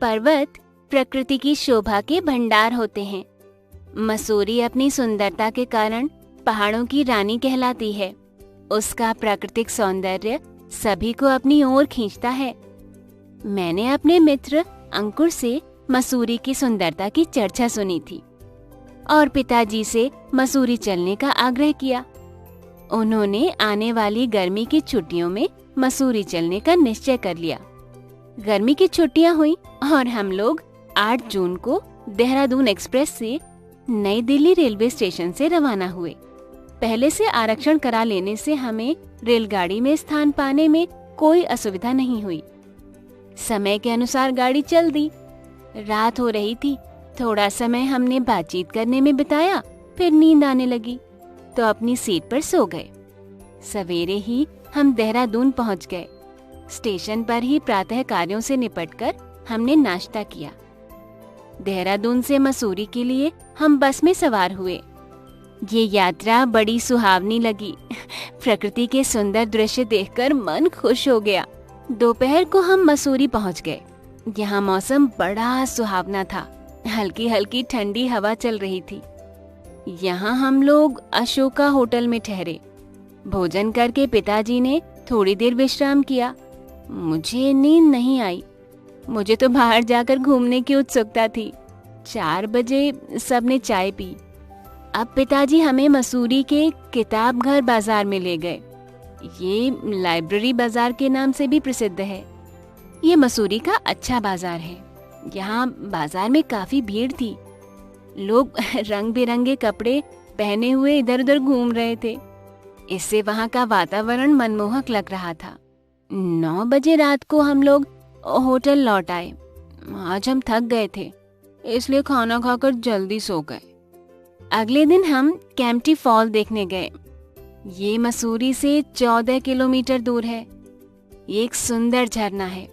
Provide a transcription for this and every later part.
पर्वत प्रकृति की शोभा के भंडार होते हैं। मसूरी अपनी सुंदरता के कारण पहाड़ों की रानी कहलाती है। उसका प्राकृतिक सौंदर्य सभी को अपनी ओर खींचता है। मैंने अपने मित्र अंकुर से मसूरी की सुंदरता की चर्चा सुनी थी और पिताजी से मसूरी चलने का आग्रह किया। उन्होंने आने वाली गर्मी की छुट्टियों में मसूरी चलने का निश्चय कर लिया। गर्मी की छुट्टियां हुई और हम लोग 8 जून को देहरादून एक्सप्रेस से नई दिल्ली रेलवे स्टेशन से रवाना हुए। पहले से आरक्षण करा लेने से हमें रेलगाड़ी में स्थान पाने में कोई असुविधा नहीं हुई। समय के अनुसार गाड़ी चल दी। रात हो रही थी। थोड़ा समय हमने बातचीत करने में बिताया, फिर नींद आने लगी तो अपनी सीट पर सो गए। सवेरे ही हम देहरादून पहुंच गए। स्टेशन पर ही प्रातः कार्यों से निपटकर हमने नाश्ता किया। देहरादून से मसूरी के लिए हम बस में सवार हुए। ये यात्रा बड़ी सुहावनी लगी। प्रकृति के सुंदर दृश्य देखकर मन खुश हो गया। दोपहर को हम मसूरी पहुंच गए। यहाँ मौसम बड़ा सुहावना था। हल्की हल्की ठंडी हवा चल रही थी। यहाँ हम लोग अशोका होटल में ठहरे। भोजन करके पिताजी ने थोड़ी देर विश्राम किया। मुझे नींद नहीं आई। मुझे तो बाहर जाकर घूमने की उत्सुकता थी। 4 बजे सबने चाय पी। अब पिताजी हमें मसूरी के किताब घर बाजार में ले गए। ये लाइब्रेरी बाजार के नाम से भी प्रसिद्ध है। ये मसूरी का अच्छा बाजार है। यहाँ बाजार में काफी भीड़ थी। लोग रंग बिरंगे कपड़े पहने हुए इधर उधर घूम रहे थे। इससे वहाँ का वातावरण मनमोहक लग रहा था। 9 बजे रात को हम लोग होटल लौट आए। आज हम थक गए थे, इसलिए खाना खाकर जल्दी सो गए। अगले दिन हम कैंपटी फॉल देखने गए। ये मसूरी से 14 किलोमीटर दूर है। ये एक सुंदर झरना है।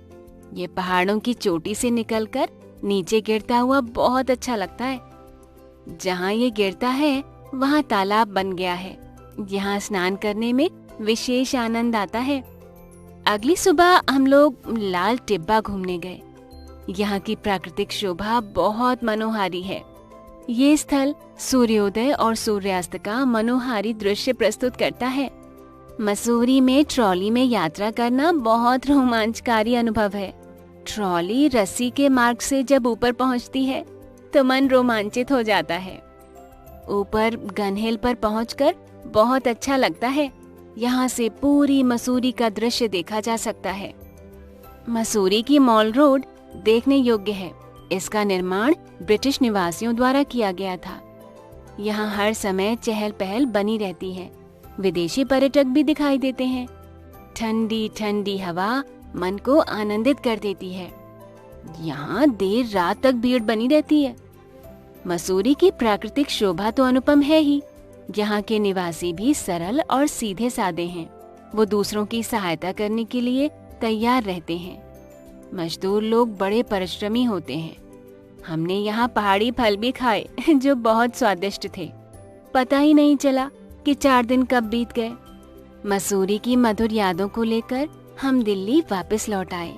ये पहाड़ों की चोटी से निकलकर नीचे गिरता हुआ बहुत अच्छा लगता है। जहाँ ये गिरता है वहाँ तालाब बन गया है। यहाँ स्नान करने में विशेष आनंद आता है। अगली सुबह हम लोग लाल टिब्बा घूमने गए। यहाँ की प्राकृतिक शोभा बहुत मनोहारी है। ये स्थल सूर्योदय और सूर्यास्त का मनोहारी दृश्य प्रस्तुत करता है। मसूरी में ट्रॉली में यात्रा करना बहुत रोमांचकारी अनुभव है। ट्रॉली रस्सी के मार्ग से जब ऊपर पहुंचती है तो मन रोमांचित हो जाता है। ऊपर गन हिल पर पहुंचकर बहुत अच्छा लगता है। यहाँ से पूरी मसूरी का दृश्य देखा जा सकता है। मसूरी की मॉल रोड देखने योग्य है। इसका निर्माण ब्रिटिश निवासियों द्वारा किया गया था। यहाँ हर समय चहल पहल बनी रहती है। विदेशी पर्यटक भी दिखाई देते हैं। ठंडी ठंडी हवा मन को आनंदित कर देती है। यहाँ देर रात तक भीड़ बनी रहती है। मसूरी की प्राकृतिक शोभा तो अनुपम है ही। यहाँ के निवासी भी सरल और सीधे साधे हैं। वो दूसरों की सहायता करने के लिए तैयार रहते हैं। मजदूर लोग बड़े परिश्रमी होते हैं। हमने यहाँ पहाड़ी फल भी खाए जो बहुत स्वादिष्ट थे। पता ही नहीं चला कि 4 दिन कब बीत गए। मसूरी की मधुर यादों को लेकर हम दिल्ली वापस लौट आए।